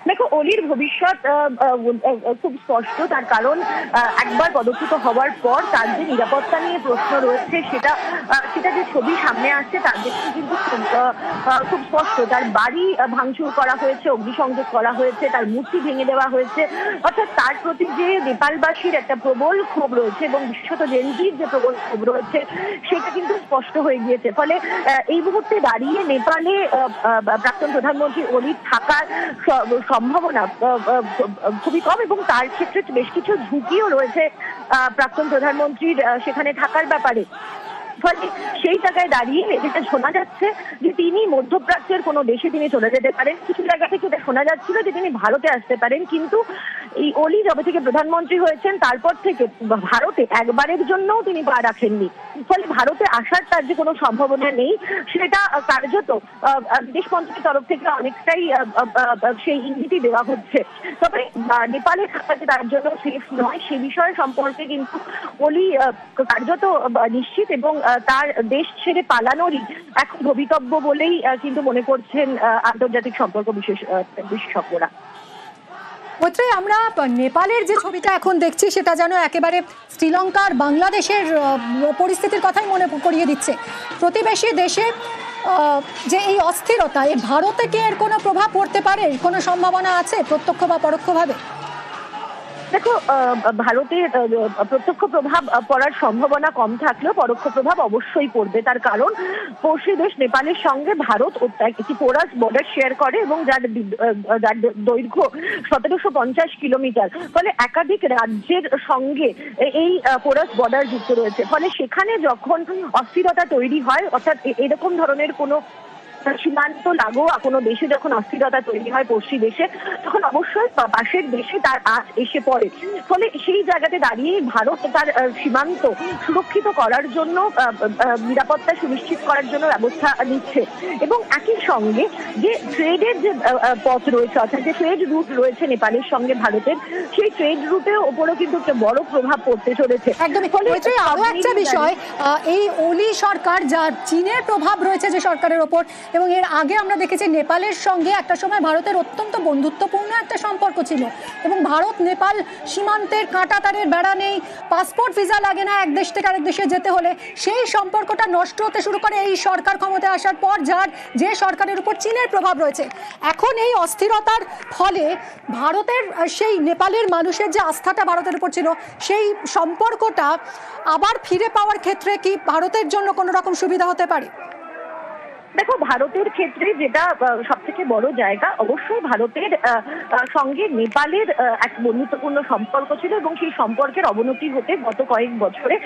দেখো, অলির ভবিষ্যৎ খুব স্পষ্ট। তার কারণ একবার পদচ্যুত হওয়ার পর তার যে নিরাপত্তা নিয়ে প্রশ্ন রয়েছে সেটা যে ছবি সামনে আসছে তার দেখতে কিন্তু খুব স্পষ্ট। তার বাড়ি ভাঙচুর করা হয়েছে, অগ্নিসংযোগ করা হয়েছে, তার মূর্তি ভেঙে দেওয়া হয়েছে। অর্থাৎ তার প্রতি যে নেপালবাসীর একটা প্রবল ক্ষোভ রয়েছে এবং বিশেষত জেনজির যে প্রবল ক্ষোভ রয়েছে সেটা কিন্তু স্পষ্ট হয়ে গিয়েছে। ফলে এই মুহূর্তে দাঁড়িয়ে নেপালে প্রাক্তন প্রধানমন্ত্রী অলির থাকার সম্ভাবনা খুবই কম এবং তার ক্ষেত্রে বেশ কিছু ঝুঁকিও রয়েছে প্রাক্তন প্রধানমন্ত্রীর সেখানে থাকার ব্যাপারে। ফলে সেই জায়গায় দাঁড়িয়ে যেটা শোনা যাচ্ছে যে তিনি মধ্যপ্রাচ্যের কোনো দেশে তিনি চলে যেতে পারেন। কিছু জায়গা থেকে এটা শোনা যাচ্ছিল যে তিনি ভারতে আসতে পারেন, কিন্তু এই অলি যবে থেকে প্রধানমন্ত্রী হয়েছেন তারপর থেকে ভারতে একবারের জন্যও তিনি পা রাখেননি। ফলে ভারতে আসার তার যে কোনো সম্ভাবনা নেই সেটা কার্যত বিদেশ মন্ত্রীর তরফ থেকে অনেকটাই সেই ইঙ্গিতই দেওয়া হচ্ছে। তবে নেপালে থাকা যে তার জন্য সেফ নয় সে বিষয় সম্পর্কে কিন্তু অলি কার্যত নিশ্চিত এবং তার দেশ ছেড়ে পালানোরই এখন ভবিতব্য বলেই কিন্তু মনে করছেন আন্তর্জাতিক সম্পর্ক বিশেষজ্ঞরা। মৈত্রেয়ী, আমরা নেপালের যে ছবিটা এখন দেখছি সেটা যেন একেবারে শ্রীলঙ্কার বাংলাদেশের পরিস্থিতির কথাই মনে করিয়ে দিচ্ছে। প্রতিবেশী দেশে যে এই অস্থিরতা, এই ভারতে কি এর কোনো প্রভাব পড়তে পারে? কোনো সম্ভাবনা আছে প্রত্যক্ষ বা পরোক্ষভাবে? দেখো, ভারতের প্রত্যক্ষ প্রভাব পড়ার সম্ভাবনা কম থাকলেও পরোক্ষ প্রভাব অবশ্যই পড়বে। তার কারণ পড়শি দেশ নেপালের সঙ্গে ভারত একটি পোরাস বর্ডার শেয়ার করে এবং যার দৈর্ঘ্য 1750 কিলোমিটার। ফলে একাধিক রাজ্যের সঙ্গে এই পোরাস বর্ডার যুক্ত রয়েছে। ফলে সেখানে যখন অস্থিরতা তৈরি হয়, অর্থাৎ এরকম ধরনের কোনো সীমান্ত লাগোয়া কোনো দেশে যখন অস্থিরতা তৈরি হয় পড়শি দেশে, তখন অবশ্যই পাশের দেশে তার আঁচ এসে পড়ে। ফলে সেই জায়গাতে দাঁড়িয়ে ভারত তার সীমান্ত সুরক্ষিত করার জন্য নিরাপত্তা সুনিশ্চিত করার জন্য ব্যবস্থা নিচ্ছে এবং একই সঙ্গে যে ট্রেডের যে পথ রয়েছে, অর্থাৎ যে ট্রেড রুট রয়েছে নেপালের সঙ্গে ভারতের, সেই ট্রেড রুটের ওপরও কিন্তু একটা বড় প্রভাব পড়তে চলেছে। একদমই। আরো একটা বিষয়, এই অলি সরকার যার চীনের প্রভাব রয়েছে যে সরকারের ওপর, এবং এর আগে আমরা দেখেছি নেপালের সঙ্গে একটা সময় ভারতের অত্যন্ত বন্ধুত্বপূর্ণ একটা সম্পর্ক ছিল এবং ভারত নেপাল সীমান্তের কাঁটাতারের বেড়া নেই, পাসপোর্ট ভিসা লাগে না এক দেশ থেকে আরেক দেশে যেতে হলে। সেই সম্পর্কটা নষ্ট হতে শুরু করে এই সরকার ক্ষমতায় আসার পর, যে সরকারের উপর চীনের প্রভাব রয়েছে। এখন এই অস্থিরতার ফলে ভারতের সেই নেপালের মানুষের যে আস্থাটা ভারতের উপর ছিল সেই সম্পর্কটা আবার ফিরে পাওয়ার ক্ষেত্রে কি ভারতের জন্য কোনো রকম সুবিধা হতে পারে? দেখো, ভারতের ক্ষেত্রে যেটা সব থেকে বড় জায়গা, অবশ্যই ভারতের সঙ্গে নেপালের এক বন্ধুত্বপূর্ণ সম্পর্ক ছিল এবং সেই সম্পর্কের অবনতি হতে গত কয়েক বছরে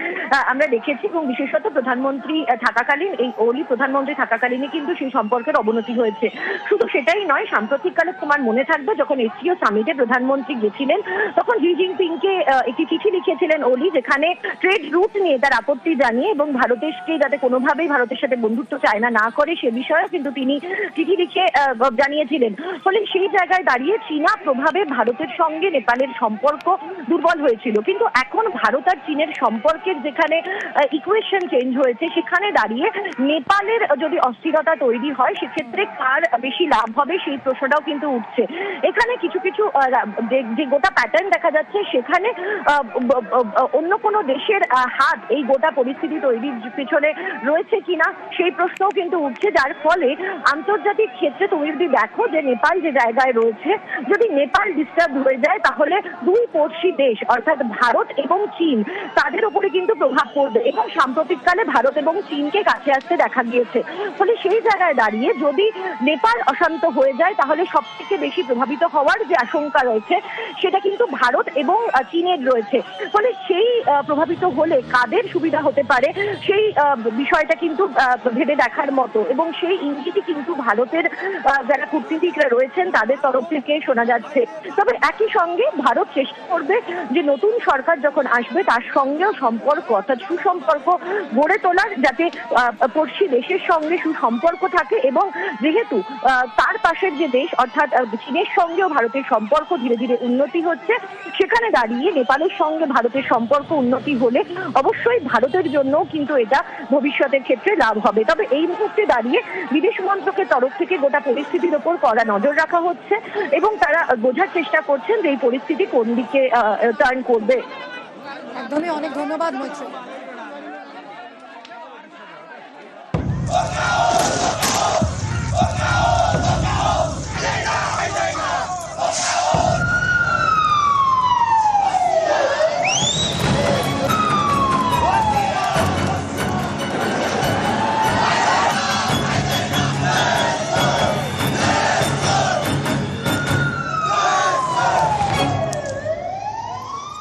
আমরা দেখেছি এবং বিশেষত প্রধানমন্ত্রী থাকাকালীন, এই অলি প্রধানমন্ত্রী থাকাকালীনই কিন্তু সেই সম্পর্কের অবনতি হয়েছে। শুধু সেটাই নয়, সাম্প্রতিককালে তোমার মনে থাকবে যখন এসসিও সামিটে প্রধানমন্ত্রী গেছিলেন তখন জি জিনপিংকে একটি চিঠি লিখেছিলেন অলি, যেখানে ট্রেড রুট নিয়ে তার আপত্তি জানিয়ে এবং ভারতকে যাতে কোনোভাবেই ভারতের সাথে বন্ধুত্ব চায়না না করে সে বিষয়ে কিন্তু তিনি চিঠি লিখে জানিয়েছিলেন। ফলে সেই জায়গায় দাঁড়িয়ে চীনা প্রভাবে ভারতের সঙ্গে নেপালের সম্পর্ক দুর্বল হয়েছিল, কিন্তু এখন ভারত আর চীনের সম্পর্কের যেখানে ইকুয়েশন চেঞ্জ হয়েছে সেখানে দাঁড়িয়ে নেপালের যদি অস্থিরতা তৈরি হয় সেক্ষেত্রে কার বেশি লাভ হবে সেই প্রশ্নটাও কিন্তু উঠছে। এখানে কিছু কিছু যে গোটা প্যাটার্ন দেখা যাচ্ছে সেখানে অন্য কোনো দেশের হাত এই গোটা পরিস্থিতি তৈরির পিছনে রয়েছে কিনা সেই প্রশ্নও কিন্তু উঠছে, যার ফলে আন্তর্জাতিক ক্ষেত্রে তুমি যদি দেখো যে নেপাল যে জায়গায় রয়েছে, যদি নেপাল ডিস্টার্ব হয়ে যায় তাহলে দুই পড়শি দেশ অর্থাৎ ভারত এবং চীন তাদের উপরে কিন্তু প্রভাব পড়বে এবং সাম্প্রতিককালে ভারত এবং চীনকে কাছে আসতে দেখা গিয়েছে। ফলে সেই জায়গায় দাঁড়িয়ে যদি নেপাল অশান্ত হয়ে যায় তাহলে সব থেকে বেশি প্রভাবিত হওয়ার যে আশঙ্কা রয়েছে সেটা কিন্তু ভারত এবং চীনের রয়েছে। ফলে সেই প্রভাবিত হলে কাদের সুবিধা হতে পারে সেই বিষয়টা কিন্তু ভেবে দেখার মতো এবং সেই ইঙ্গিতই কিন্তু ভারতের যারা কূটনীতিকরা রয়েছেন তাদের তরফ থেকে শোনা যাচ্ছে। তবে একই সঙ্গে ভারত চেষ্টা করবে যে নতুন সরকার যখন আসবে তার সঙ্গেও সম্পর্ক অর্থাৎ সুসম্পর্ক গড়ে তোলার, যাতে পড়শি দেশের সঙ্গে সুসম্পর্ক থাকে এবং যেহেতু তার পাশের যে দেশ অর্থাৎ চীনের সঙ্গেও ভারতের সম্পর্ক ধীরে ধীরে উন্নতি হচ্ছে, সেখানে দাঁড়িয়ে নেপালের সঙ্গে ভারতের সম্পর্ক উন্নতি হলে অবশ্যই ভারতের জন্য কিন্তু এটা ভবিষ্যতের ক্ষেত্রে লাভ হবে। তবে এই মুহূর্তে দাঁড়িয়ে দাঁড়িয়ে বিদেশ মন্ত্রকের তরফ থেকে গোটা পরিস্থিতির ওপর কড়া নজর রাখা হচ্ছে এবং তারা বোঝার চেষ্টা করছেন যে এই পরিস্থিতি কোন দিকে টার্ন করবে। একদমই, অনেক ধন্যবাদ মৈত্রী।